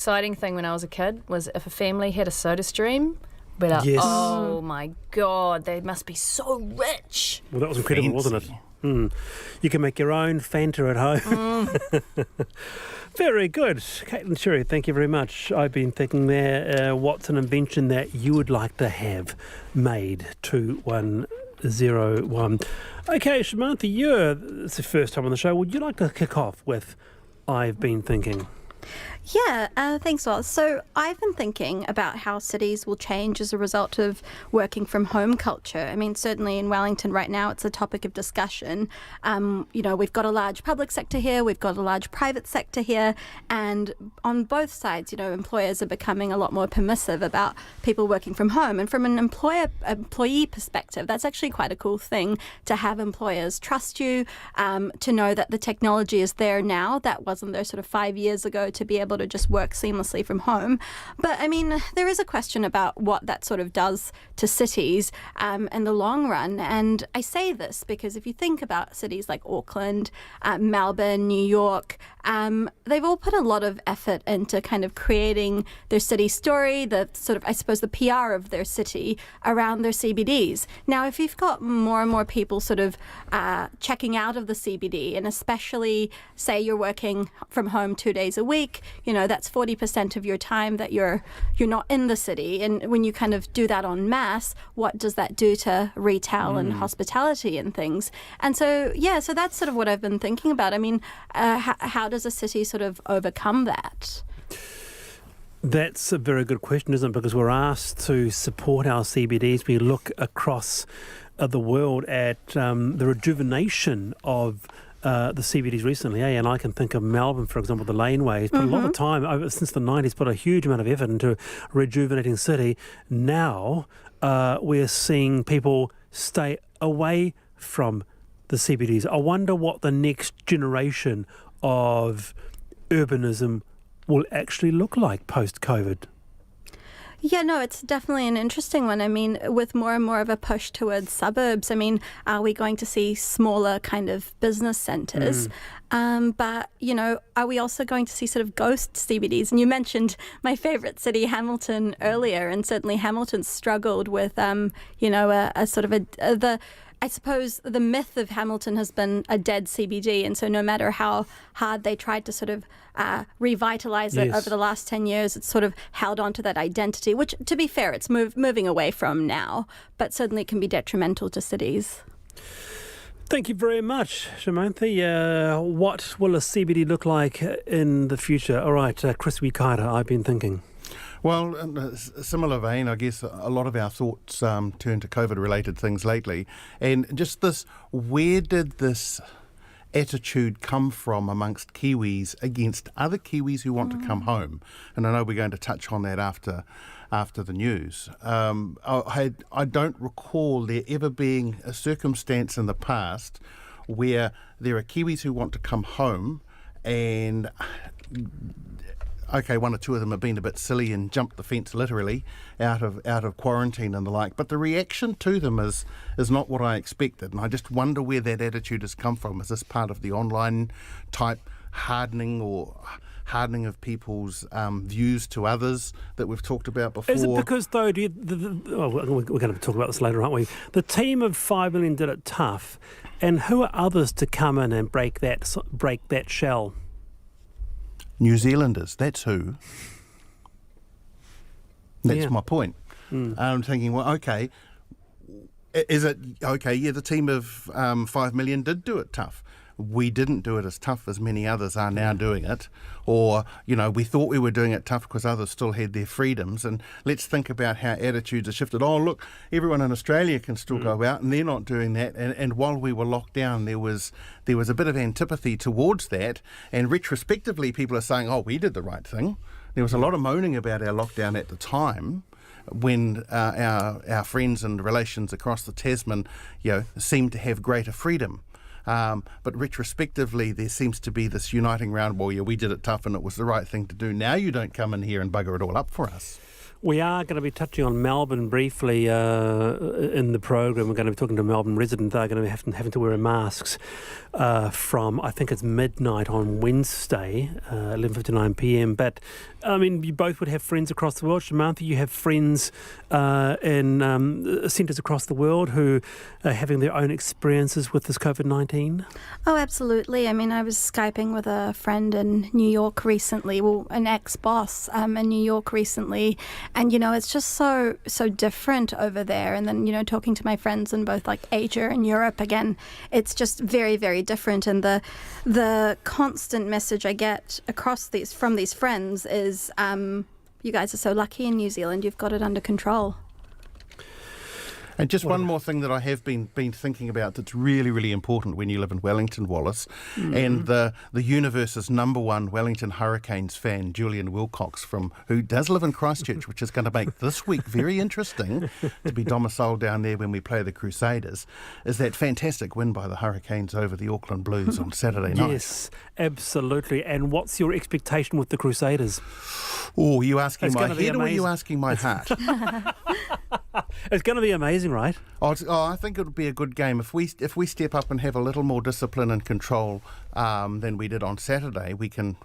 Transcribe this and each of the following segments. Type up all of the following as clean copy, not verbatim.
exciting thing when I was a kid was if a family had a soda stream, be like, Yes. oh my God, they must be so rich. Well, that was incredible, wasn't it? You can make your own Fanta at home. Very good. Caitlin Sherry, thank you very much. I've been thinking there, what's an invention that you would like to have made? 2101. Okay, Shamantha, it's the first time on the show. Would you like to kick off with I've been thinking? Yeah, thanks, Will. So I've been thinking about how cities will change as a result of working from home culture. I mean, certainly in Wellington right now, it's a topic of discussion. We've got a large public sector here, we've got a large private sector here, and on both sides, employers are becoming a lot more permissive about people working from home. And from an employee perspective, that's actually quite a cool thing to have employers trust you, to know that the technology is there now. That wasn't there sort of 5 years ago, to be able to just work seamlessly from home. But I mean, there is a question about what that sort of does to cities in the long run. And I say this because if you think about cities like Auckland, Melbourne, New York, they've all put a lot of effort into kind of creating their city story, the sort of, I suppose, the PR of their city around their CBDs. Now, if you've got more and more people sort of checking out of the CBD, and especially say you're working from home 2 days a week, that's 40% of your time that you're not in the city. And when you kind of do that en masse, what does that do to retail and hospitality and things? And so that's sort of what I've been thinking about. I mean, how does a city sort of overcome that? That's a very good question, isn't it? Because we're asked to support our CBDs. We look across the world at the rejuvenation of the CBDs recently, and I can think of Melbourne, for example, the laneways. Put a lot of time since the 90s, put a huge amount of effort into rejuvenating city. Now we're seeing people stay away from the CBDs. I wonder what the next generation of urbanism will actually look like post-COVID. Yeah, no, it's definitely an interesting one. I mean, with more and more of a push towards suburbs, I mean, are we going to see smaller kind of business centres? But, are we also going to see sort of ghost CBDs? And you mentioned my favourite city, Hamilton, earlier, and certainly Hamilton struggled with, I suppose the myth of Hamilton has been a dead CBD, and so no matter how hard they tried to sort of revitalise it over the last 10 years, it's sort of held on to that identity, which, to be fair, it's moving away from now, but certainly can be detrimental to cities. Thank you very much, Shamantha. What will a CBD look like in the future? All right, Chris Wikaira, I've been thinking. Well, in a similar vein, I guess a lot of our thoughts turn to COVID-related things lately. And just this, where did this attitude come from amongst Kiwis against other Kiwis who want to come home? And I know we're going to touch on that after the news. I don't recall there ever being a circumstance in the past where there are Kiwis who want to come home and... Okay, one or two of them have been a bit silly and jumped the fence literally out of quarantine and the like. But the reaction to them is not what I expected. And I just wonder where that attitude has come from. Is this part of the online type hardening of people's views to others that we've talked about before? Is it because, though, we're going to talk about this later, aren't we? The team of 5 million did it tough. And who are others to come in and break that shell? New Zealanders, that's who. That's my point. I'm thinking, well, okay, is it, okay, yeah, the team of 5 million did do it tough. We didn't do it as tough as many others are now doing it. Or, we thought we were doing it tough because others still had their freedoms. And let's think about how attitudes have shifted. Oh, look, everyone in Australia can still go out and they're not doing that. And while we were locked down, there was a bit of antipathy towards that. And retrospectively, people are saying, oh, we did the right thing. There was a lot of moaning about our lockdown at the time, when our friends and relations across the Tasman, seemed to have greater freedom. But retrospectively, there seems to be this uniting round, well, yeah, we did it tough and it was the right thing to do. Now you don't come in here and bugger it all up for us. We are going to be touching on Melbourne briefly in the program. We're going to be talking to a Melbourne resident. They're going to be having to wear masks from, I think it's midnight on Wednesday, 11:59 p.m. But, I mean, you both would have friends across the world. Shamantha, you have friends in centres across the world who are having their own experiences with this COVID-19. Oh, absolutely. I mean, I was Skyping with a friend in New York recently, well, an ex-boss in New York recently. And, you know, it's just so different over there. And then, you know, talking to my friends in both like Asia and Europe, again, it's just very, very different. And the constant message I get from these friends is, you guys are so lucky in New Zealand, you've got it under control. And just one more thing that I have been thinking about that's really, really important when you live in Wellington, Wallace, and the universe's number one Wellington Hurricanes fan, Julian Wilcox, who does live in Christchurch, which is going to make this week very interesting to be domiciled down there when we play the Crusaders, is that fantastic win by the Hurricanes over the Auckland Blues on Saturday night. Yes, absolutely. And what's your expectation with the Crusaders? Oh, are you asking my head or are you asking my heart? It's going to be amazing, right? I think it would be a good game if we step up and have a little more discipline and control than we did on Saturday. We can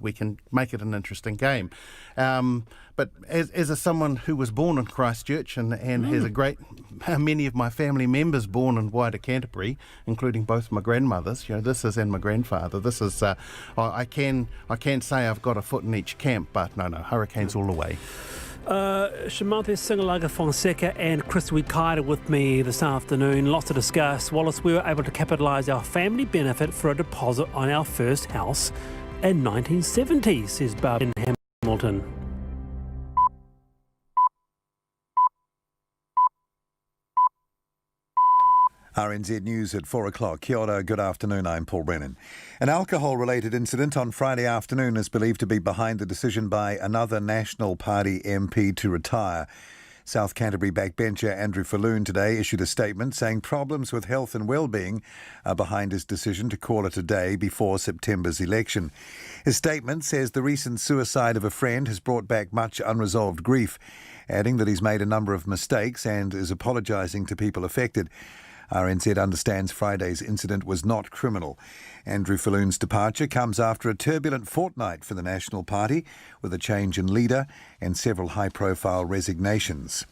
make it an interesting game. But as someone who was born in Christchurch and has many of my family members born in wider Canterbury, including both my grandmothers, and my grandfather. This is I can say I've got a foot in each camp, but no, Hurricanes all the way. Shamantha Singalaga Fonseca and Chris Wikaida with me this afternoon. Lots to discuss. Wallace, we were able to capitalise our family benefit for a deposit on our first house in 1970, says Barb in Hamilton. RNZ News at 4 o'clock. Kia ora, good afternoon, I'm Paul Brennan. An alcohol-related incident on Friday afternoon is believed to be behind the decision by another National Party MP to retire. South Canterbury backbencher Andrew Falloon today issued a statement saying problems with health and well-being are behind his decision to call it a day before September's election. His statement says the recent suicide of a friend has brought back much unresolved grief, adding that he's made a number of mistakes and is apologising to people affected. RNZ understands Friday's incident was not criminal. Andrew Falloon's departure comes after a turbulent fortnight for the National Party, with a change in leader and several high-profile resignations.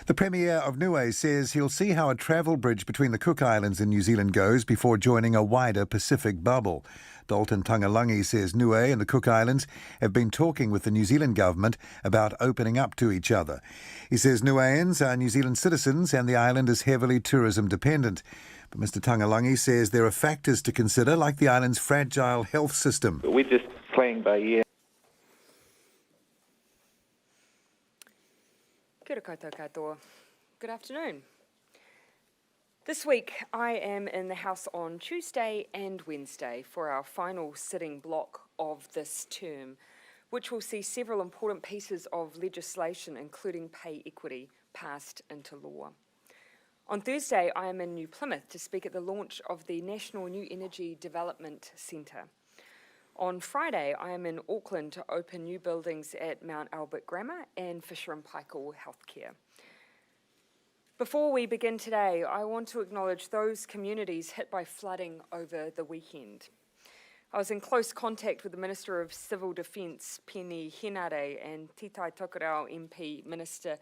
The Premier of Niue says he'll see how a travel bridge between the Cook Islands and New Zealand goes before joining a wider Pacific bubble. Dalton Tangalangi says Niue and the Cook Islands have been talking with the New Zealand government about opening up to each other. He says Niueans are New Zealand citizens and the island is heavily tourism dependent. But Mr Tangalangi says there are factors to consider, like the island's fragile health system. We're just playing by ear. Kia ora koutou katoa. Good afternoon. This week I am in the House on Tuesday and Wednesday for our final sitting block of this term, which will see several important pieces of legislation, including pay equity, passed into law. On Thursday I am in New Plymouth to speak at the launch of the National New Energy Development Centre. On Friday, I am in Auckland to open new buildings at Mount Albert Grammar and Fisher & Paykel Healthcare. Before we begin today, I want to acknowledge those communities hit by flooding over the weekend. I was in close contact with the Minister of Civil Defence, Penny Henare, and Te Tai Tokerau MP, Minister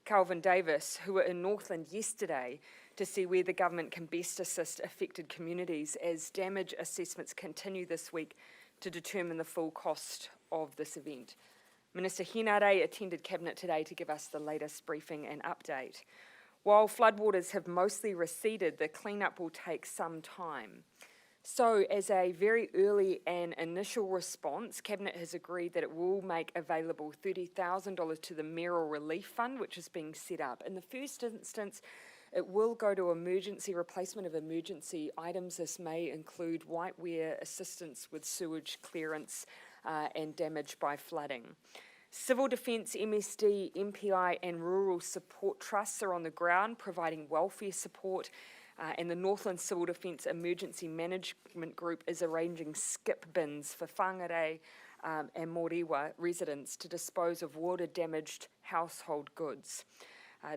Calvin Davis, who were in Northland yesterday to see where the government can best assist affected communities as damage assessments continue this week to determine the full cost of this event. Minister Henare attended Cabinet today to give us the latest briefing and update. While floodwaters have mostly receded, the cleanup will take some time. So, as a very early and initial response, Cabinet has agreed that it will make available $30,000 to the Mayoral Relief Fund, which is being set up. In the first instance, it will go to emergency replacement of emergency items. This may include whiteware, assistance with sewage clearance, and damage by flooding. Civil Defence, MSD, MPI and Rural Support Trusts are on the ground providing welfare support, and the Northland Civil Defence Emergency Management Group is arranging skip bins for whangare and Moriwa residents to dispose of water-damaged household goods.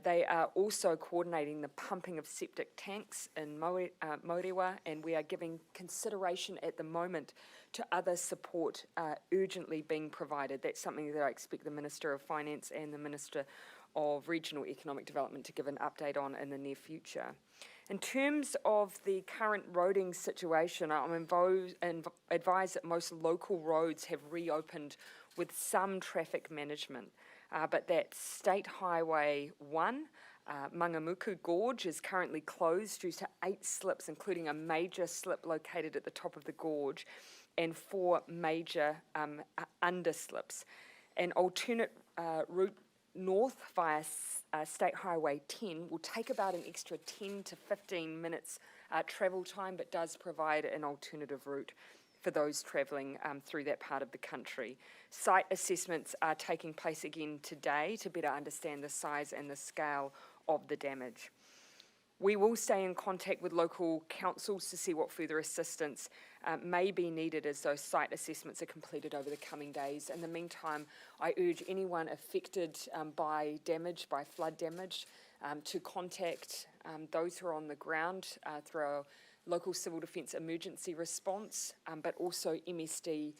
They are also coordinating the pumping of septic tanks in Moriwa, and we are giving consideration at the moment to other support urgently being provided. That's something that I expect the Minister of Finance and the Minister of Regional Economic Development to give an update on in the near future. In terms of the current roading situation, I'm advised that most local roads have reopened with some traffic management, but that State Highway 1, Mangamuku Gorge, is currently closed due to 8 slips, including a major slip located at the top of the gorge, and 4 major underslips. An alternate route north via State Highway 10 will take about an extra 10 to 15 minutes travel time, but does provide an alternative route for those travelling through that part of the country. Site assessments are taking place again today to better understand the size and the scale of the damage. We will stay in contact with local councils to see what further assistance may be needed as those site assessments are completed over the coming days. In the meantime, I urge anyone affected by flood damage, to contact those who are on the ground through our local civil defence emergency response, but also MSD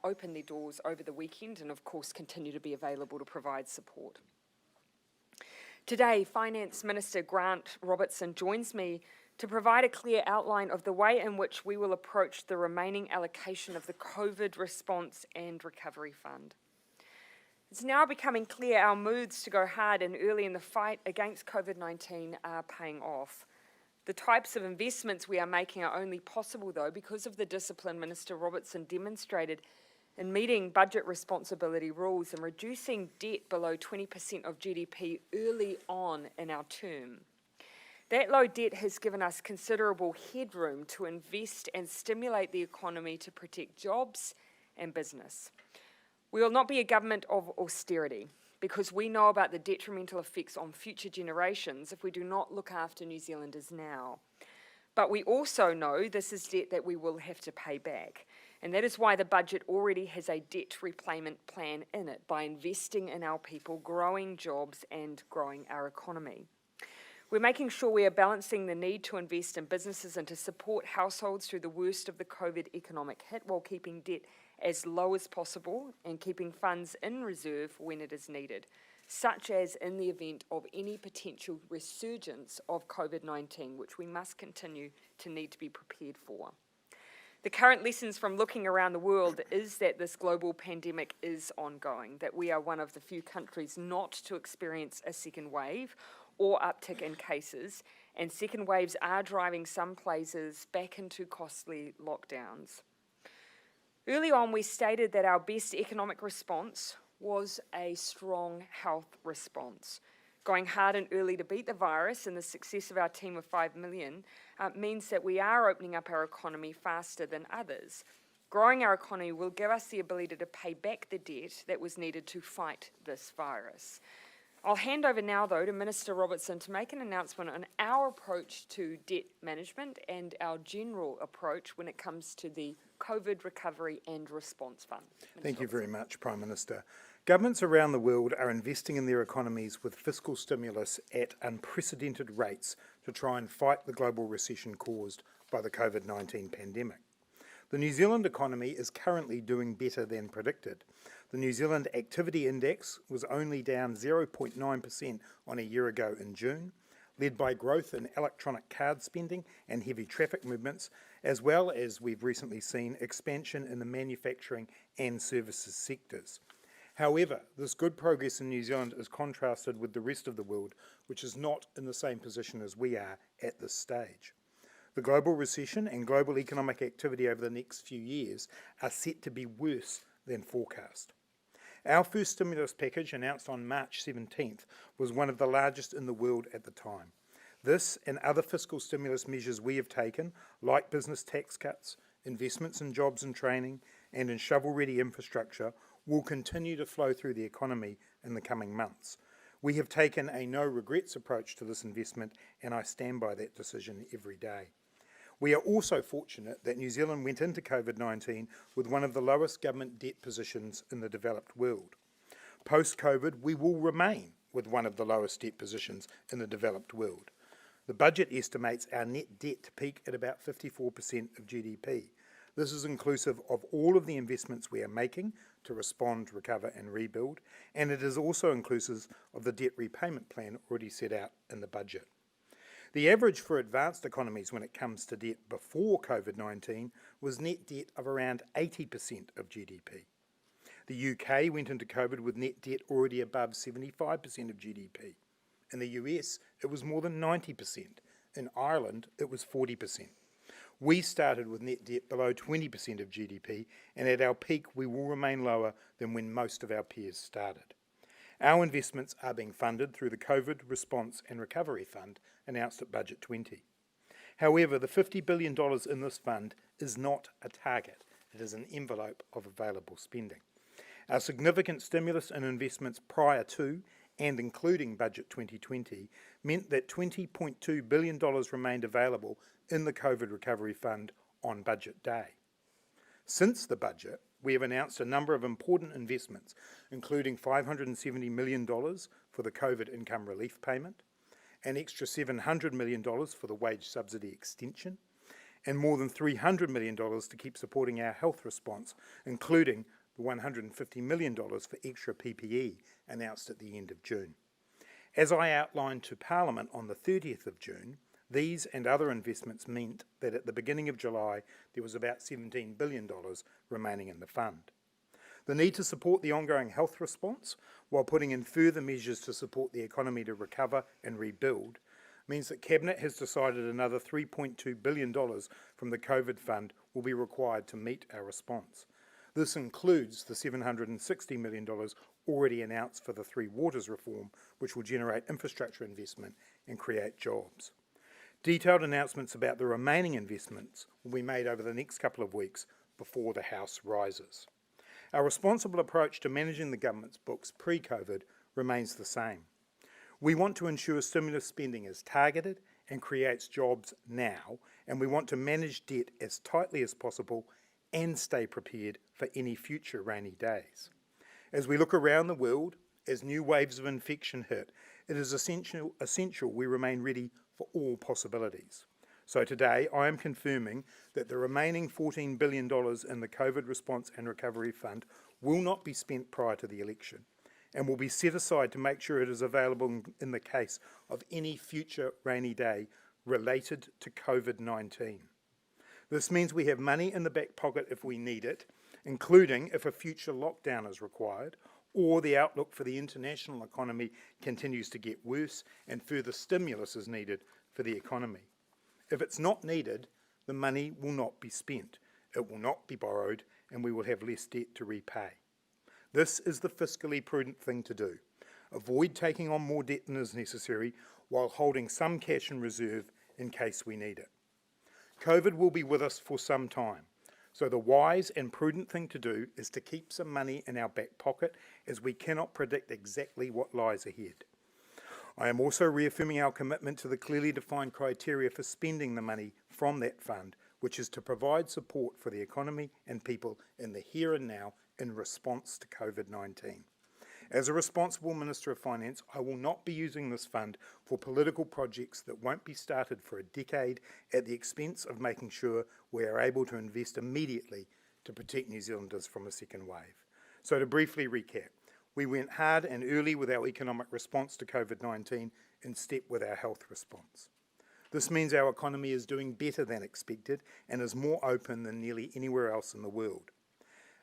open their doors over the weekend and of course continue to be available to provide support. Today, Finance Minister Grant Robertson joins me to provide a clear outline of the way in which we will approach the remaining allocation of the COVID Response and Recovery Fund. It's now becoming clear our moves to go hard and early in the fight against COVID-19 are paying off. The types of investments we are making are only possible, though, because of the discipline Minister Robertson demonstrated in meeting budget responsibility rules and reducing debt below 20% of GDP early on in our term. That low debt has given us considerable headroom to invest and stimulate the economy to protect jobs and business. We will not be a government of austerity, because we know about the detrimental effects on future generations if we do not look after New Zealanders now. But we also know this is debt that we will have to pay back. And that is why the budget already has a debt repayment plan in it, by investing in our people, growing jobs and growing our economy. We're making sure we are balancing the need to invest in businesses and to support households through the worst of the COVID economic hit, while keeping debt as low as possible and keeping funds in reserve when it is needed, such as in the event of any potential resurgence of COVID-19, which we must continue to need to be prepared for. The current lessons from looking around the world is that this global pandemic is ongoing, that we are one of the few countries not to experience a second wave or uptick in cases, and second waves are driving some places back into costly lockdowns. Early on, we stated that our best economic response was a strong health response. Going hard and early to beat the virus, and the success of our team of 5 million means that we are opening up our economy faster than others. Growing our economy will give us the ability to pay back the debt that was needed to fight this virus. I'll hand over now, though, to Minister Robertson to make an announcement on our approach to debt management and our general approach when it comes to the COVID Recovery and Response Fund. Thank you very much, Prime Minister. Governments around the world are investing in their economies with fiscal stimulus at unprecedented rates to try and fight the global recession caused by the COVID-19 pandemic. The New Zealand economy is currently doing better than predicted. The New Zealand Activity Index was only down 0.9% on a year ago in June, led by growth in electronic card spending and heavy traffic movements, as well as we've recently seen expansion in the manufacturing and services sectors. However, this good progress in New Zealand is contrasted with the rest of the world, which is not in the same position as we are at this stage. The global recession and global economic activity over the next few years are set to be worse than forecast. Our first stimulus package, announced on March 17th, was one of the largest in the world at the time. This and other fiscal stimulus measures we have taken, like business tax cuts, investments in jobs and training, and in shovel-ready infrastructure, will continue to flow through the economy in the coming months. We have taken a no-regrets approach to this investment, and I stand by that decision every day. We are also fortunate that New Zealand went into COVID-19 with one of the lowest government debt positions in the developed world. Post-COVID, we will remain with one of the lowest debt positions in the developed world. The budget estimates our net debt to peak at about 54% of GDP. This is inclusive of all of the investments we are making to respond, recover and rebuild, and it is also inclusive of the debt repayment plan already set out in the budget. The average for advanced economies when it comes to debt before COVID-19 was net debt of around 80% of GDP. The UK went into COVID with net debt already above 75% of GDP. In the US, it was more than 90%. In Ireland, it was 40%. We started with net debt below 20% of GDP, and at our peak, we will remain lower than when most of our peers started. Our investments are being funded through the COVID Response and Recovery Fund announced at Budget 20. However, the $50 billion in this fund is not a target. It is an envelope of available spending. Our significant stimulus and investments prior to and including Budget 2020 meant that $20.2 billion remained available in the COVID Recovery Fund on Budget Day. Since the budget, we have announced a number of important investments, including $570 million for the COVID income relief payment, an extra $700 million for the wage subsidy extension, and more than $300 million to keep supporting our health response, including the $150 million for extra PPE announced at the end of June. As I outlined to Parliament on the 30th of June, these and other investments meant that at the beginning of July there was about $17 billion remaining in the fund. The need to support the ongoing health response while putting in further measures to support the economy to recover and rebuild means that Cabinet has decided another $3.2 billion from the COVID fund will be required to meet our response. This includes the $760 million already announced for the Three Waters reform, which will generate infrastructure investment and create jobs. Detailed announcements about the remaining investments will be made over the next couple of weeks before the House rises. Our responsible approach to managing the government's books pre-COVID remains the same. We want to ensure stimulus spending is targeted and creates jobs now, and we want to manage debt as tightly as possible and stay prepared for any future rainy days. As we look around the world, as new waves of infection hit, it is essential we remain ready for all possibilities. So today, I am confirming that the remaining $14 billion in the COVID Response and Recovery Fund will not be spent prior to the election and will be set aside to make sure it is available in the case of any future rainy day related to COVID-19. This means we have money in the back pocket if we need it, including if a future lockdown is required, or the outlook for the international economy continues to get worse and further stimulus is needed for the economy. If it's not needed, the money will not be spent, it will not be borrowed, and we will have less debt to repay. This is the fiscally prudent thing to do. Avoid taking on more debt than is necessary while holding some cash in reserve in case we need it. COVID will be with us for some time, so the wise and prudent thing to do is to keep some money in our back pocket, as we cannot predict exactly what lies ahead. I am also reaffirming our commitment to the clearly defined criteria for spending the money from that fund, which is to provide support for the economy and people in the here and now in response to COVID-19. As a responsible Minister of Finance, I will not be using this fund for political projects that won't be started for a decade at the expense of making sure we are able to invest immediately to protect New Zealanders from a second wave. So to briefly recap, we went hard and early with our economic response to COVID-19 in step with our health response. This means our economy is doing better than expected and is more open than nearly anywhere else in the world.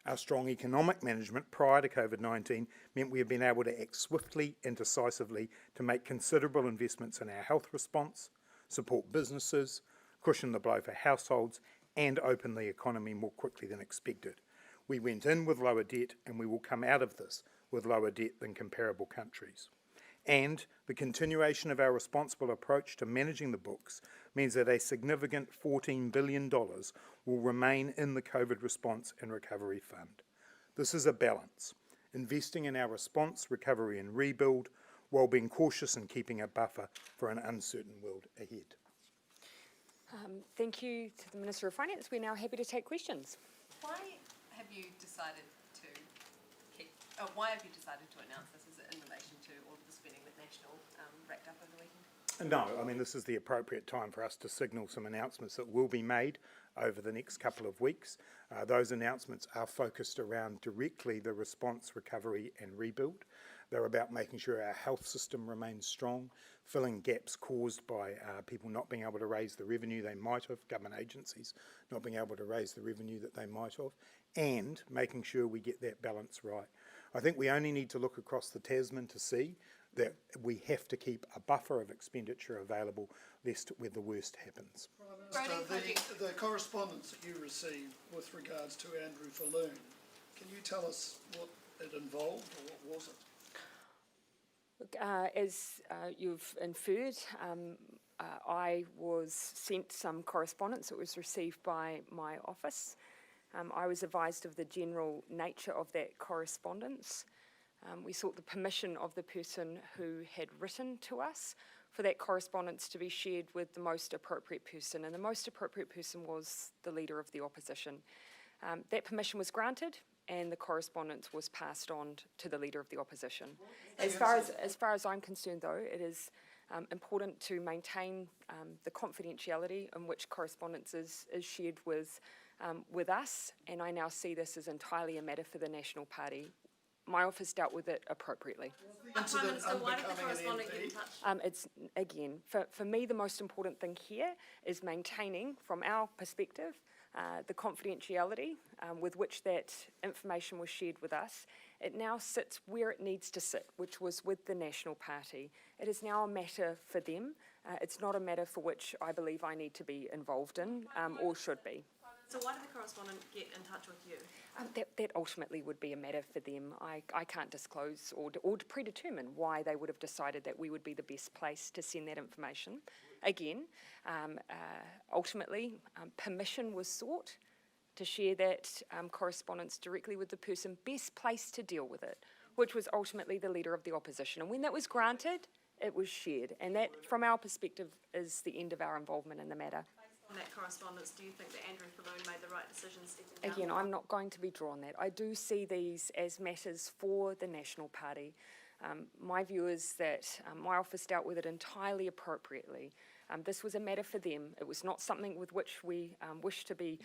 Our strong economic management prior to COVID-19 meant we have been able to act swiftly and decisively to make considerable investments in our health response, support businesses, cushion the blow for households, and open the economy more quickly than expected. We went in with lower debt, and we will come out of this with lower debt than comparable countries. And the continuation of our responsible approach to managing the books means that a significant $14 billion will remain in the COVID Response and Recovery Fund. This is a balance, investing in our response, recovery and rebuild, while being cautious and keeping a buffer for an uncertain world ahead. Thank you to the Minister of Finance. We're now happy to take questions. Why have you decided to why have you decided to announce this? Is it in relation to all of the spending that National racked up over the weekend? No, I mean, this is the appropriate time for us to signal some announcements that will be made over the next couple of weeks. Those announcements are focused around directly the response, recovery and rebuild. They're about making sure our health system remains strong, filling gaps caused by people not being able to raise the revenue they might have, government agencies not being able to raise the revenue that they might have, and making sure we get that balance right. I think we only need to look across the Tasman to see that we have to keep a buffer of expenditure available lest where the worst happens. Prime Minister, the correspondence that you received with regards to Andrew Falloon, can you tell us what it involved or what was it? Look, as you've inferred, I was sent some correspondence that was received by my office. I was advised of the general nature of that correspondence. We sought the permission of the person who had written to us for that correspondence to be shared with the most appropriate person, and the most appropriate person was the Leader of the Opposition. That permission was granted, and the correspondence was passed on to the Leader of the Opposition. As far as I'm concerned, though, it is important to maintain the confidentiality in which correspondence is shared with us, and I now see this as entirely a matter for the National Party. My office dealt with it appropriately. Prime Minister, why did the correspondent get in touch? It's, again, for me, the most important thing here is maintaining, from our perspective, the confidentiality with which that information was shared with us. It now sits where it needs to sit, which was with the National Party. It is now a matter for them. It's not a matter for which I believe I need to be involved in or should be. So why did the correspondent get in touch with you? That ultimately would be a matter for them. I can't disclose or predetermine why they would have decided that we would be the best place to send that information. Again, ultimately, permission was sought to share that correspondence directly with the person best placed to deal with it, which was ultimately the Leader of the Opposition. And when that was granted, it was shared. And that, from our perspective, is the end of our involvement in the matter. On that correspondence, do you think that Andrew Falloon made the right decision stepping down? Again, I'm not going to be drawn that. I do see these as matters for the National Party. My view is that my office dealt with it entirely appropriately. This was a matter for them. It was not something with which we wish to be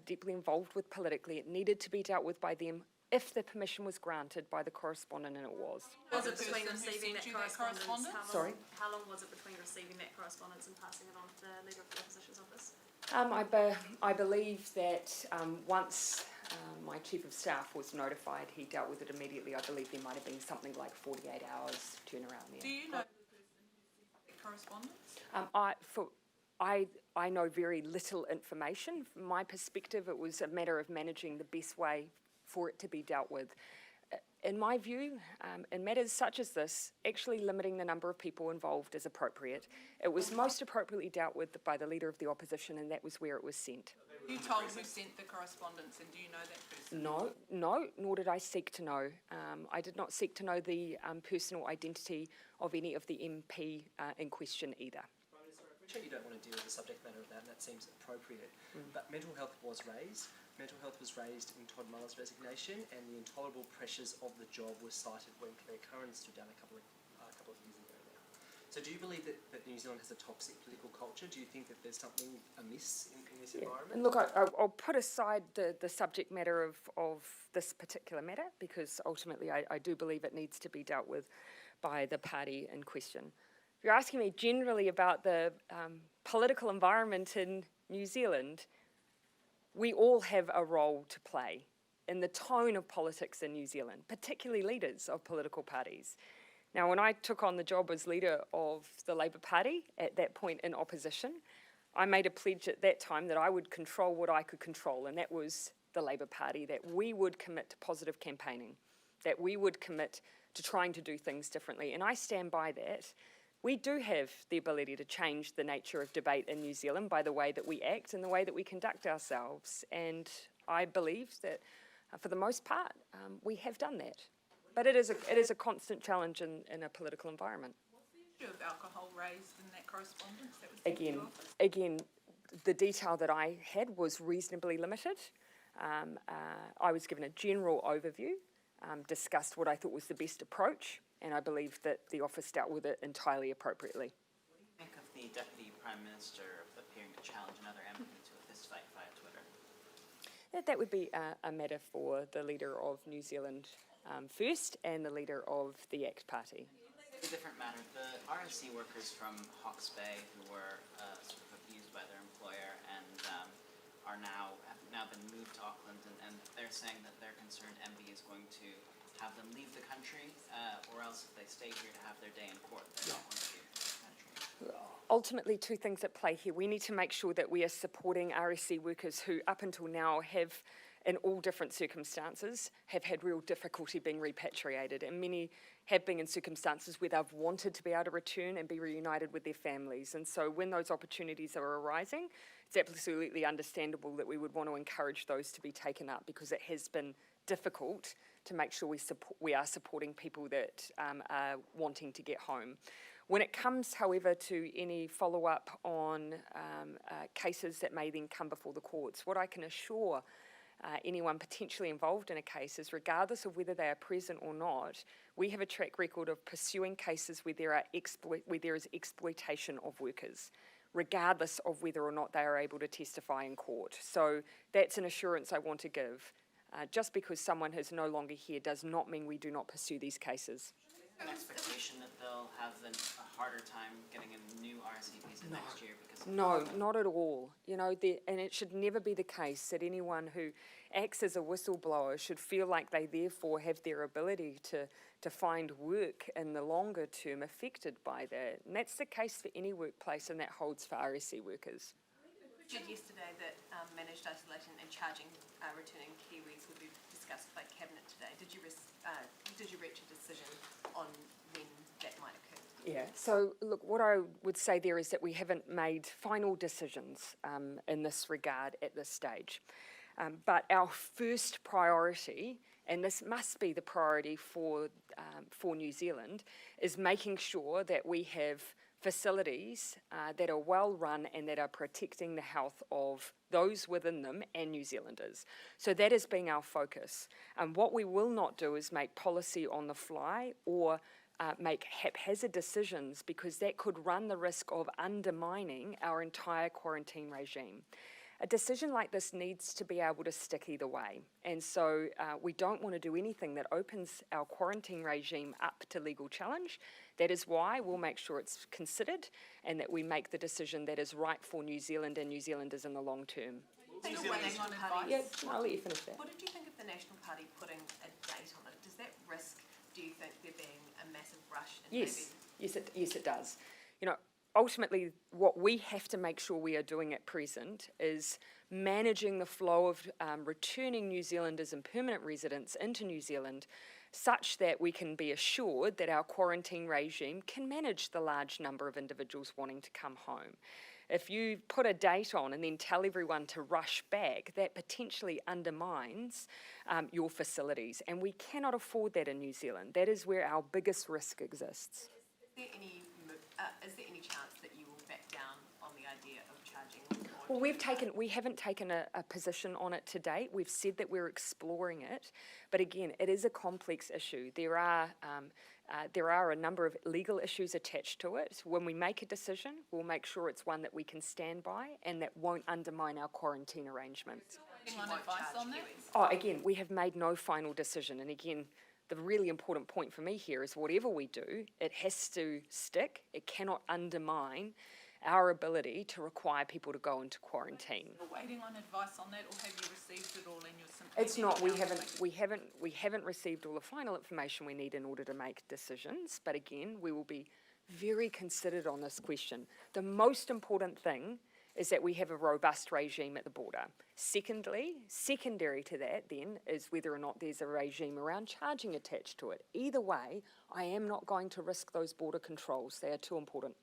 deeply involved with politically. It needed to be dealt with by them if the permission was granted by the correspondent, and it was. Was it between receiving that correspondence? Sorry? How long was it between receiving that correspondence and passing it on to the Leader of the Opposition's office? I believe that once my Chief of Staff was notified, he dealt with it immediately. I believe there might have been something like 48 hours turnaround there. Do you know the correspondence? I know very little information. From my perspective, it was a matter of managing the best way for it to be dealt with. In my view, in matters such as this, actually limiting the number of people involved is appropriate. It was most appropriately dealt with by the Leader of the Opposition, and that was where it was sent. You told who sent the correspondence, and do you know that person? No, nor did I seek to know. I did not seek to know the personal identity of any of the MP in question either. Prime Minister, I appreciate you don't want to deal with the subject matter of that, and that seems appropriate. But mental health was raised. Mental health was raised in Todd Marler's resignation, and the intolerable pressures of the job were cited when Claire Curran stood down a couple of years ago now. So do you believe that New Zealand has a toxic political culture? Do you think that there's something amiss in this environment? And look, I'll put aside the subject matter of this particular matter, because ultimately I do believe it needs to be dealt with by the party in question. If you're asking me generally about the political environment in New Zealand, we all have a role to play in the tone of politics in New Zealand, particularly leaders of political parties. Now, when I took on the job as leader of the Labour Party, at that point in opposition, I made a pledge at that time that I would control what I could control, and that was the Labour Party, that we would commit to positive campaigning, that we would commit to trying to do things differently, and I stand by that. We do have the ability to change the nature of debate in New Zealand by the way that we act and the way that we conduct ourselves. And I believe that, for the most part, we have done that. But it is a constant challenge in a political environment. What's the Of alcohol raised in that correspondence that was sent to Again, your office? again, the detail that I had was reasonably limited. I was given a general overview, discussed what I thought was the best approach, and I believe that the office dealt with it entirely appropriately. What do you think of the Deputy Prime Minister appearing to challenge another MP to a fistfight via Twitter? That would be a matter for the leader of New Zealand First and the leader of the ACT Party. A different matter. The RNZ workers from Hawke's Bay who were sort of abused by their employer and have now been moved to Auckland, and they're saying that they're concerned MB is going to have them leave the country, or else if they stay here to have their day in court, they're not going to leave the country. Ultimately, two things at play here. We need to make sure that we are supporting RSC workers who, up until now, have, in all different circumstances, have had real difficulty being repatriated, and many have been in circumstances where they've wanted to be able to return and be reunited with their families. And so when those opportunities are arising, it's absolutely understandable that we would want to encourage those to be taken up, because it has been difficult to make sure we are supporting people that are wanting to get home. When it comes, however, to any follow-up on cases that may then come before the courts, what I can assure anyone potentially involved in a case is, regardless of whether they are present or not, we have a track record of pursuing cases where there is exploitation of workers, regardless of whether or not they are able to testify in court. So that's an assurance I want to give. Just because someone is no longer here does not mean we do not pursue these cases. An expectation that they'll have a harder time getting a new RSC visa next year because of No, not at all. You know, and it should never be the case that anyone who acts as a whistleblower should feel like they therefore have their ability to find work in the longer term affected by that. And that's the case for any workplace, and that holds for RSC workers. You said yesterday that managed isolation and charging returning Kiwis would be discussed by Cabinet today. Did you reach a decision on when that might occur? Yeah, so look, what I would say there is that we haven't made final decisions in this regard at this stage. But our first priority, and this must be the priority for New Zealand, is making sure that we have facilities that are well run and that are protecting the health of those within them and New Zealanders. So that is being our focus. And what we will not do is make policy on the fly or make haphazard decisions, because that could run the risk of undermining our entire quarantine regime. A decision like this needs to be able to stick either way. And so we don't want to do anything that opens our quarantine regime up to legal challenge. That is why we'll make sure it's considered and that we make the decision that is right for New Zealand and New Zealanders in the long term. Yeah, I'll let you finish that. What did you think of the National Party putting a date on it? Does that risk, do you think, there being a massive rush? Yes, it does. You know, ultimately, what we have to make sure we are doing at present is managing the flow of returning New Zealanders and permanent residents into New Zealand such that we can be assured that our quarantine regime can manage the large number of individuals wanting to come home. If you put a date on and then tell everyone to rush back, that potentially undermines your facilities, and we cannot afford that in New Zealand. That is where our biggest risk exists. Is there any chance that you will back down on the idea of charging? Well, we haven't taken a position on it to date. We've said that we're exploring it, but again, it is a complex issue. There are a number of legal issues attached to it. When we make a decision, we'll make sure it's one that we can stand by and that won't undermine our quarantine arrangements. Advice on that? Oh, again, we have made no final decision, and again, the really important point for me here is whatever we do, it has to stick. It cannot undermine our ability to require people to go into quarantine. Are you waiting on advice on that, or have you received it all in your sympathy? It's not. We haven't received all the final information we need in order to make decisions. But again, we will be very considered on this question. The most important thing is that we have a robust regime at the border. Secondary to that then is whether or not there's a regime around charging attached to it. Either way, I am not going to risk those border controls. They are too important.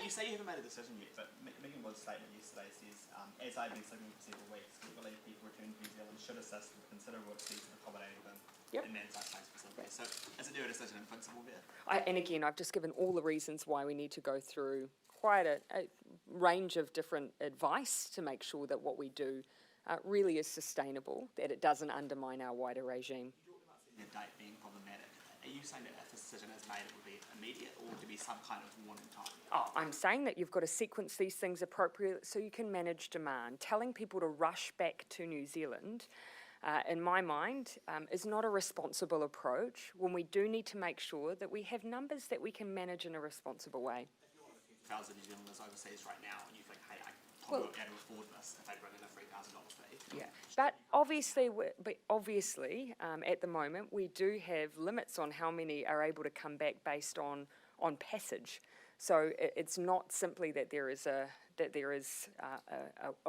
You say you haven't made a decision yet, but Megan Wood's statement yesterday says, as I've been signaling for several weeks, we believe people returning to New Zealand should assist with considerable fees of accommodating them Yep. in man's life specifically. So is it a decision in principle there? And again, I've just given all the reasons why we need to go through quite a range of different advice to make sure that what we do really is sustainable, that it doesn't undermine our wider regime. You talked about setting a date being problematic. Are you saying that if this decision is made, it would be immediate, or would there be some kind of warning time? Oh, I'm saying that you've got to sequence these things appropriately so you can manage demand. Telling people to rush back to New Zealand, in my mind, is not a responsible approach when we do need to make sure that we have numbers that we can manage in a responsible way. If you're one of the few thousand New Zealanders overseas right now, and you think, hey, I probably won't be able to afford this if they bring in a $3,000 fee. Yeah, but obviously, at the moment, we do have limits on how many are able to come back based on passage. So it's not simply that there is a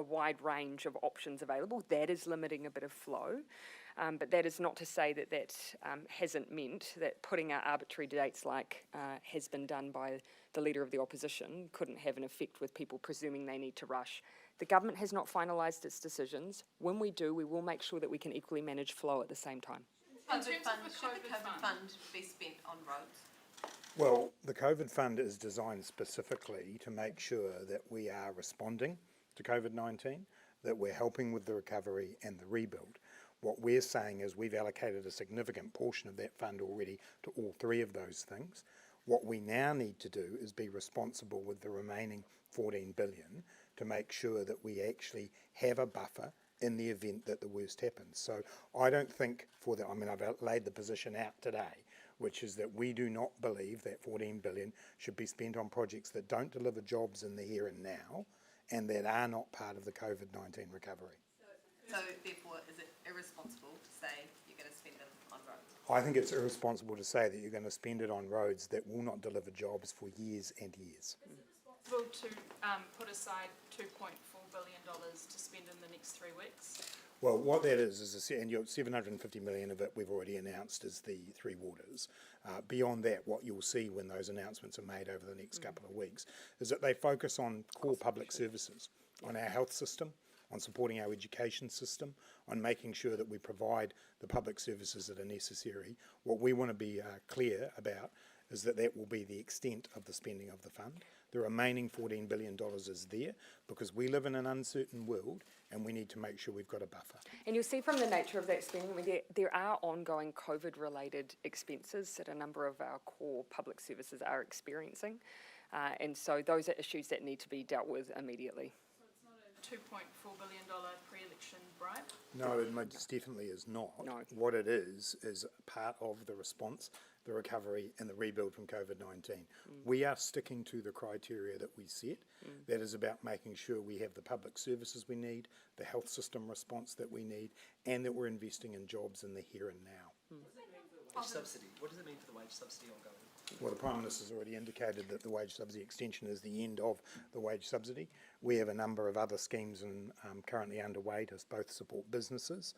wide range of options available. That is limiting a bit of flow, but that is not to say that hasn't meant that putting out arbitrary dates like has been done by the Leader of the Opposition couldn't have an effect with people presuming they need to rush. The government has not finalised its decisions. When we do, we will make sure that we can equally manage flow at the same time. Should the COVID fund be spent on roads? Well, the COVID fund is designed specifically to make sure that we are responding to COVID-19, that we're helping with the recovery and the rebuild. What we're saying is we've allocated a significant portion of that fund already to all three of those things. What we now need to do is be responsible with the remaining 14 billion to make sure that we actually have a buffer in the event that the worst happens. So I don't think I've laid the position out today, which is that we do not believe that 14 billion should be spent on projects that don't deliver jobs in the here and now and that are not part of the COVID-19 recovery. So therefore, is it irresponsible to say you're going to spend them on roads? I think it's irresponsible to say that you're going to spend it on roads that will not deliver jobs for years and years. Is it possible to put aside $2.4 billion to spend in the next 3 weeks? Well, what that is and 750 million of it we've already announced is the Three Waters. Beyond that, what you'll see when those announcements are made over the next couple of weeks is that they focus on core public services, on our health system, on supporting our education system, on making sure that we provide the public services that are necessary. What we want to be clear about is that that will be the extent of the spending of the fund. The remaining $14 billion is there because we live in an uncertain world and we need to make sure we've got a buffer. And you'll see from the nature of that spending, there are ongoing COVID-related expenses that a number of our core public services are experiencing. And so those are issues that need to be dealt with immediately. $2.4 billion pre-election bribe? No, it most definitely is not. No. What it is part of the response, the recovery and the rebuild from COVID-19. We are sticking to the criteria that we set. That is about making sure we have the public services we need, the health system response that we need, and that we're investing in jobs in the here and now. Wage subsidy. What does it mean for the wage subsidy ongoing? Well, the Prime Minister's already indicated that the wage subsidy extension is the end of the wage subsidy. We have a number of other schemes currently underway to both support businesses,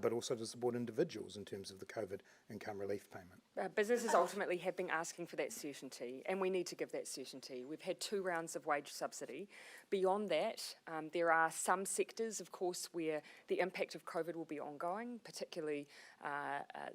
but also to support individuals in terms of the COVID income relief payment. Businesses ultimately have been asking for that certainty, and we need to give that certainty. We've had 2 rounds of wage subsidy. Beyond that, there are some sectors, of course, where the impact of COVID will be ongoing, particularly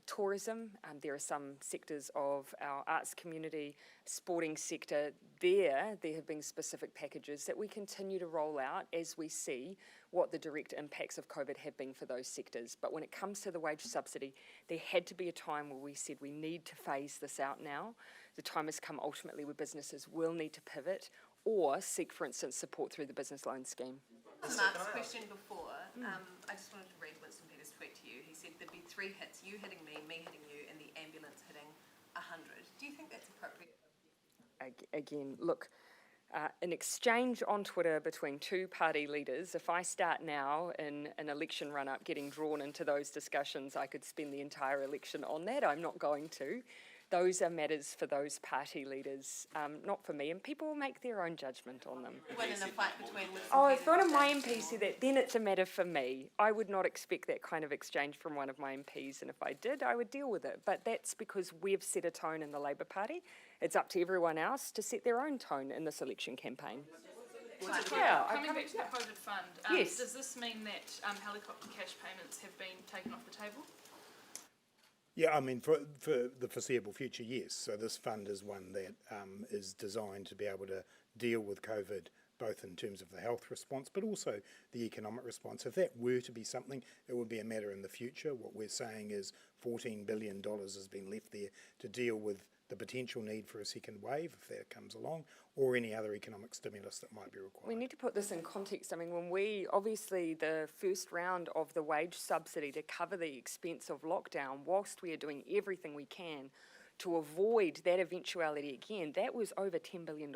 tourism. There are some sectors of our arts community, sporting sector. There have been specific packages that we continue to roll out as we see what the direct impacts of COVID have been for those sectors. But when it comes to the wage subsidy, there had to be a time where we said we need to phase this out now. The time has come ultimately where businesses will need to pivot or seek, for instance, support through the business loan scheme. Mark's question before, I just wanted to read Winston Peters' tweet to you. He said there'd be 3 hits, you hitting me hitting you, and the ambulance hitting 100. Do you think that's appropriate? Again, look, an exchange on Twitter between 2 party leaders, if I start now in an election run-up getting drawn into those discussions, I could spend the entire election on that. I'm not going to. Those are matters for those party leaders, not for me, and people will make their own judgment on them. When in a fight between Winston If one of my MPs said that, then it's a matter for me. I would not expect that kind of exchange from one of my MPs, and if I did, I would deal with it. But that's because we've set a tone in the Labour Party. It's up to everyone else to set their own tone in this election campaign. Coming back to the COVID fund, yes. Does this mean that helicopter cash payments have been taken off the table? Yeah, I mean, for the foreseeable future, yes. So this fund is one that is designed to be able to deal with COVID, both in terms of the health response, but also the economic response. If that were to be something, it would be a matter in the future. What we're saying is $14 billion has been left there to deal with the potential need for a second wave, if that comes along, or any other economic stimulus that might be required. We need to put this in context. I mean, when we, obviously the first round of the wage subsidy to cover the expense of lockdown, whilst we are doing everything we can to avoid that eventuality again, that was over $10 billion.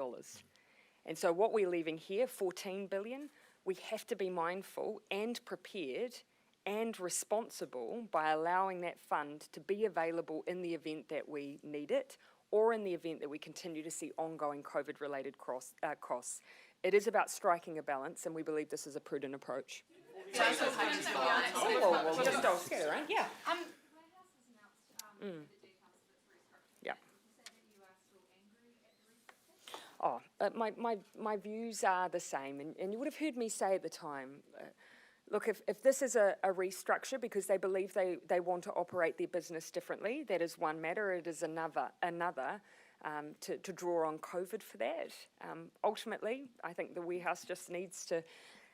And so what we're leaving here, $14 billion, we have to be mindful and prepared and responsible by allowing that fund to be available in the event that we need it, or in the event that we continue to see ongoing COVID-related costs. It is about striking a balance, and we believe this is a prudent approach. Yeah. Oh, my views are the same, and you would have heard me say at the time, look, if this is a restructure because they believe they want to operate their business differently, that is one matter. It is another to draw on COVID for that. Ultimately, I think the warehouse just needs to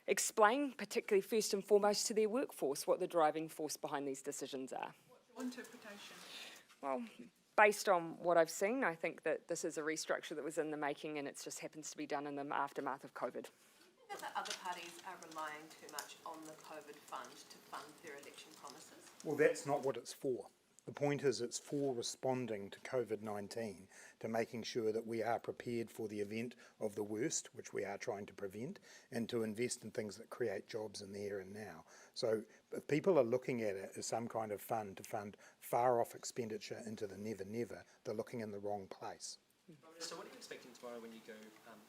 explain, particularly first and foremost to their workforce, what the driving force behind these decisions are. What's your interpretation? Well, based on what I've seen, I think that this is a restructure that was in the making, and it just happens to be done in the aftermath of COVID. That the other parties are relying too much on the COVID fund to fund their election promises? Well, that's not what it's for. The point is it's for responding to COVID-19, to making sure that we are prepared for the event of the worst, which we are trying to prevent, and to invest in things that create jobs in the here and now. So if people are looking at it as some kind of fund to fund far-off expenditure into the never-never, they're looking in the wrong place. So what are you expecting tomorrow when you go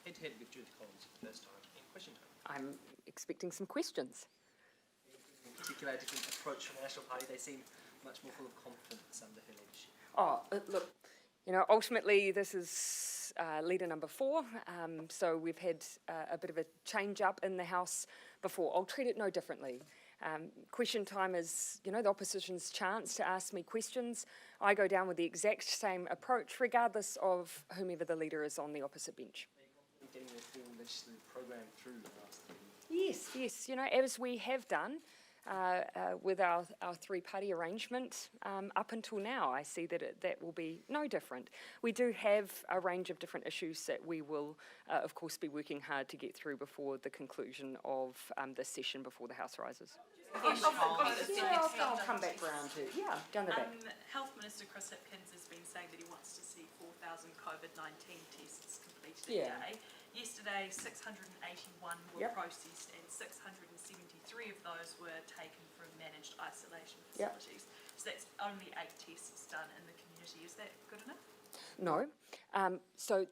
head-to-head with Judith Collins for the first time in question time? I'm expecting some questions. In particular, a different approach from the National Party. They seem much more full of confidence under her leadership. Oh, look, ultimately this is leader number 4, so we've had a bit of a change up in the House before. I'll treat it no differently. Question time is, the opposition's chance to ask me questions. I go down with the exact same approach, regardless of whomever the leader is on the opposite bench. Are you getting the full legislative programme through the last 3 years? Yes, as we have done with our three-party arrangement up until now. I see that that will be no different. We do have a range of different issues that we will, of course, be working hard to get through before the conclusion of this session before the House rises. I'll come back round to, down the back. Health Minister Chris Hipkins has been saying that he wants to see 4,000 COVID-19 tests completed a day. Yesterday, 681 were processed and 673 of those were taken from managed isolation facilities. So that's only 8 tests done in the community. Is that good enough? No. So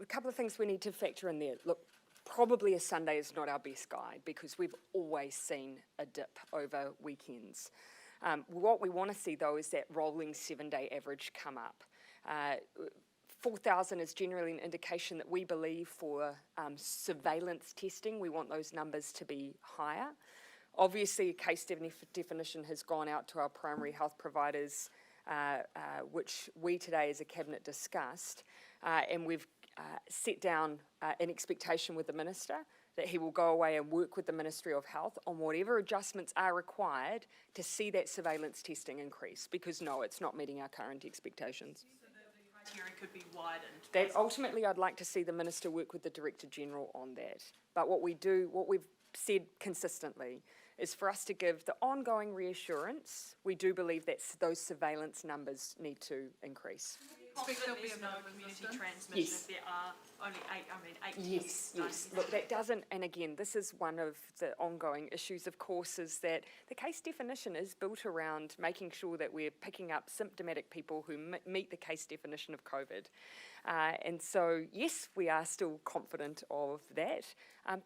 a couple of things we need to factor in there. Look, probably a Sunday is not our best guide because we've always seen a dip over weekends. What we want to see, though, is that rolling 7-day average come up. 4,000 is generally an indication that we believe for surveillance testing, we want those numbers to be higher. Obviously, a case definition has gone out to our primary health providers, which we today as a Cabinet discussed, and we've set down an expectation with the Minister that he will go away and work with the Ministry of Health on whatever adjustments are required to see that surveillance testing increase, because no, it's not meeting our current expectations. Criteria could be widened. That ultimately, I'd like to see the Minister work with the Director General on that. But what we've said consistently is for us to give the ongoing reassurance, we do believe that those surveillance numbers need to increase. There'll be no community transmission if there are only 8 tests done. Yes. Look, that doesn't, and again, this is one of the ongoing issues, of course, is that the case definition is built around making sure that we're picking up symptomatic people who meet the case definition of COVID. And so, yes, we are still confident of that,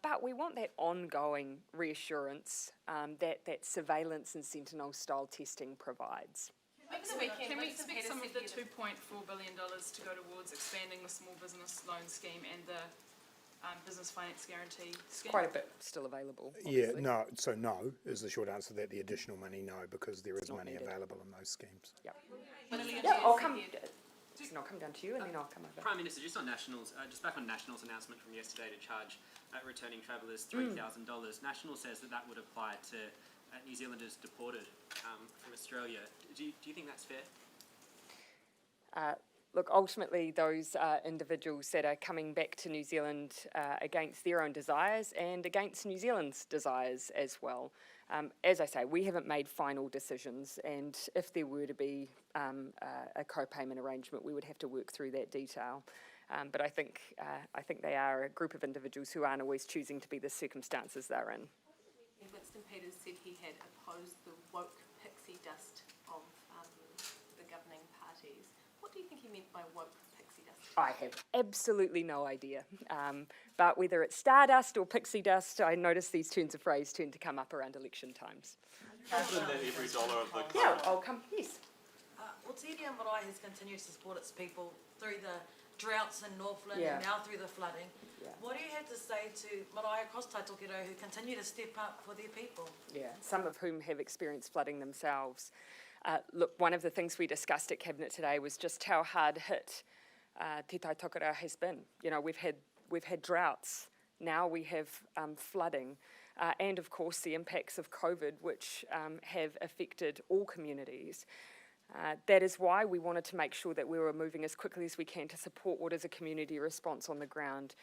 but we want that ongoing reassurance that surveillance and Sentinel-style testing provides. Can we expect some of the $2.4 billion to go towards expanding the small business loan scheme and the business finance guarantee scheme? Quite a bit still available. Yeah, obviously. no. So no is the short answer. That the additional money, no, because there is not money needed. available in those schemes. Yeah, I'll come. And I'll come down to you, and then I'll come over. Prime Minister, just on Nationals, just back on Nationals' announcement from yesterday to charge returning travellers $3,000. National says that would apply to New Zealanders deported from Australia. Do you think that's fair? Look, ultimately, those individuals that are coming back to New Zealand against their own desires and against New Zealand's desires as well. As I say, we haven't made final decisions, and if there were to be a co-payment arrangement, we would have to work through that detail. But I think they are a group of individuals who aren't always choosing to be the circumstances they're in. Winston Peters said he had opposed the woke pixie dust of the governing parties. What do you think he meant by woke pixie dust? I have absolutely no idea. But whether it's stardust or pixie dust, I notice these turns of phrase tend to come up around election times. Confident that every dollar of the Yeah, I'll come. Yes. Well, TDM Marae has continued to support its people through the droughts in Northland and now through the flooding. Yeah. What do you have to say to marae across Taitokero who continue to step up for their people? Yeah, some of whom have experienced flooding themselves. Look, one of the things we discussed at Cabinet today was just how hard hit Te Taitokera has been. You know, we've had droughts, now we have flooding, and of course the impacts of COVID, which have affected all communities. That is why we wanted to make sure that we were moving as quickly as we can to support what is a community response on the ground.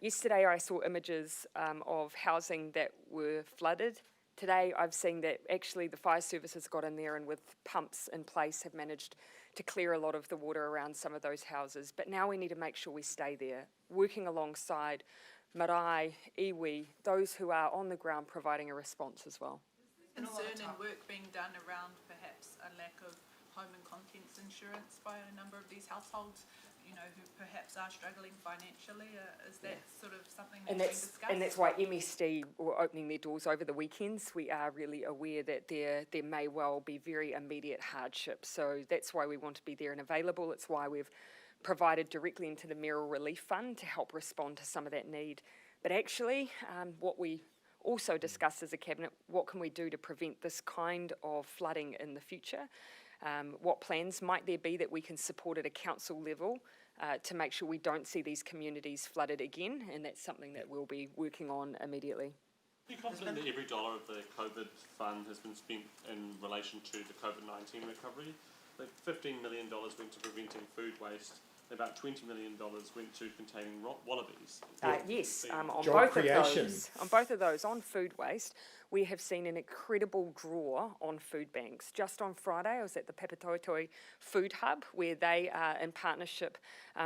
Yesterday I saw images of housing that were flooded. Today I've seen that actually the fire service has got in there and with pumps in place have managed to clear a lot of the water around some of those houses. But now we need to make sure we stay there, working alongside marae, iwi, those who are on the ground providing a response as well. Concern and work being done around perhaps a lack of home and contents insurance by a number of these households, you know, who perhaps are struggling financially. Is that sort of something that's being discussed? And that's why MSD were opening their doors over the weekends. We are really aware that there may well be very immediate hardship. So that's why we want to be there and available. It's why we've provided directly into the Mayoral Relief Fund to help respond to some of that need. But actually, what we also discussed as a Cabinet, what can we do to prevent this kind of flooding in the future? What plans might there be that we can support at a council level to make sure we don't see these communities flooded again? And that's something that we'll be working on immediately. Are you confident that every dollar of the COVID fund has been spent in relation to the COVID-19 recovery? Like $15 million went to preventing food waste. About $20 million went to containing wallabies. Yes, on Job both creation. of those, on food waste, we have seen an incredible draw on food banks. Just on Friday, I was at the Papatoetoe Food Hub, where they are in partnership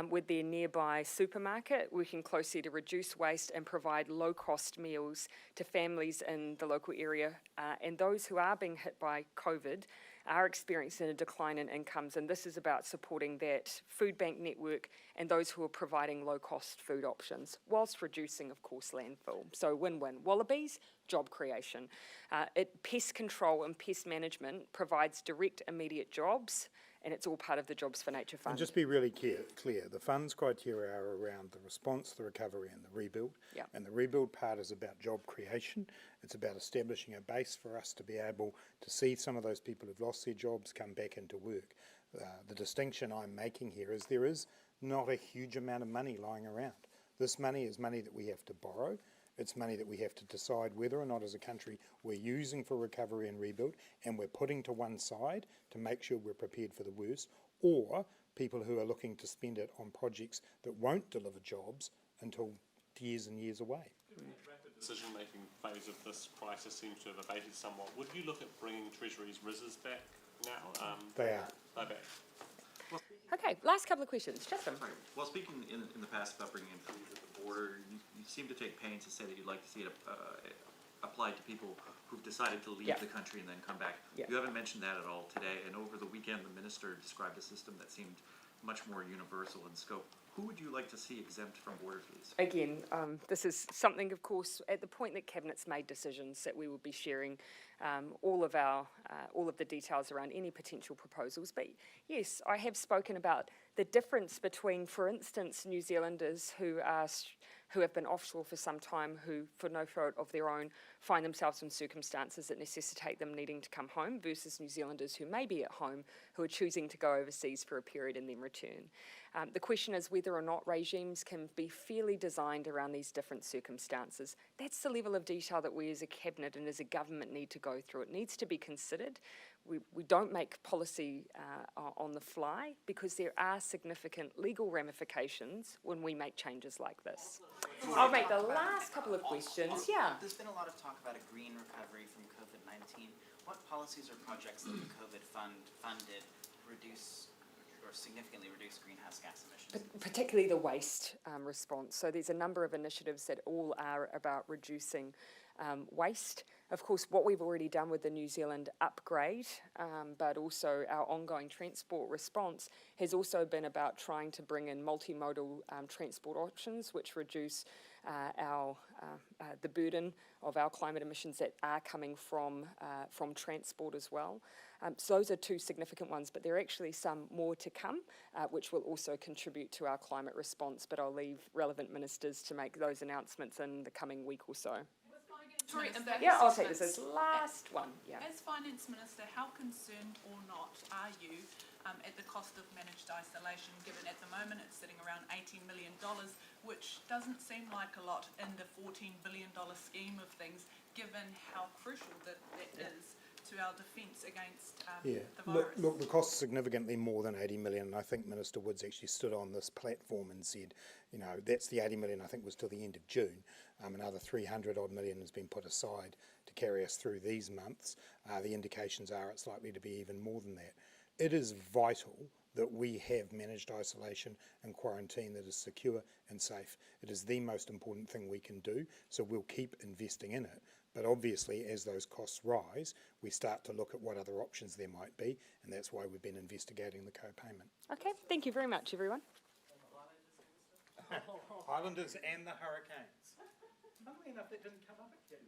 with their nearby supermarket, working closely to reduce waste and provide low-cost meals to families in the local area. And those who are being hit by COVID are experiencing a decline in incomes, and this is about supporting that food bank network and those who are providing low-cost food options, whilst reducing, of course, landfill. So win-win. Wallabies, job creation. Pest control and pest management provides direct, immediate jobs, and it's all part of the Jobs for Nature Fund. And just be really clear, the fund's criteria are around the response, the recovery and the rebuild. Yep. And the rebuild part is about job creation. It's about establishing a base for us to be able to see some of those people who've lost their jobs come back into work. The distinction I'm making here is there is not a huge amount of money lying around. This money is money that we have to borrow. It's money that we have to decide whether or not as a country we're using for recovery and rebuild, and we're putting to one side to make sure we're prepared for the worst, or people who are looking to spend it on projects that won't deliver jobs until years and years away. The rapid decision-making phase of this crisis seems to have abated somewhat. Would you look at bringing Treasury's RISs back now? They are. They're back. Okay, last couple of questions. Justin. Right. Well, speaking in the past about bringing in fees at the border, you seem to take pains to say that you'd like to see it applied to people who've decided to leave the country and then come back. You haven't mentioned that at all today, and over the weekend the minister described a system that seemed much more universal in scope. Who would you like to see exempt from border fees? Again, this is something, of course, at the point that Cabinet's made decisions, that we will be sharing all of the details around any potential proposals. But yes, I have spoken about the difference between, for instance, New Zealanders who are who have been offshore for some time, who, for no fault of their own, find themselves in circumstances that necessitate them needing to come home, versus New Zealanders who may be at home, who are choosing to go overseas for a period and then return. The question is whether or not regimes can be fairly designed around these different circumstances. That's the level of detail that we as a cabinet and as a government need to go through. It needs to be considered. We don't make policy on the fly, because there are significant legal ramifications when we make changes like this. I'll make the last couple of questions. Yeah. There's been a lot of talk about a green recovery from COVID-19. What policies or projects that the COVID fund funded reduce or significantly reduce greenhouse gas emissions? Particularly the waste response. So there's a number of initiatives that all are about reducing waste. Of course, what we've already done with the New Zealand upgrade, but also our ongoing transport response, has also been about trying to bring in multimodal transport options, which reduce the burden of our climate emissions that are coming from transport as well. So those are two significant ones, but there are actually some more to come, which will also contribute to our climate response, but I'll leave relevant ministers to make those announcements in the coming week or so. Yeah, I'll take this as last one. Yeah. As Finance Minister, how concerned or not are you at the cost of managed isolation, given at the moment it's sitting around $18 million, which doesn't seem like a lot in the $14 billion scheme of things, given how crucial that is to our defence against the virus? Look, the cost is significantly more than 80 million, and I think Minister Woods actually stood on this platform and said, you know, that's the 80 million I think was till the end of June. Another 300 odd million has been put aside to carry us through these months. The indications are it's likely to be even more than that. It is vital that we have managed isolation and quarantine that is secure and safe. It is the most important thing we can do, so we'll keep investing in it. But obviously, as those costs rise, we start to look at what other options there might be, and that's why we've been investigating the co-payment. Okay, thank you very much, everyone. Highlanders and the Hurricanes. Funnily enough, that didn't come up again.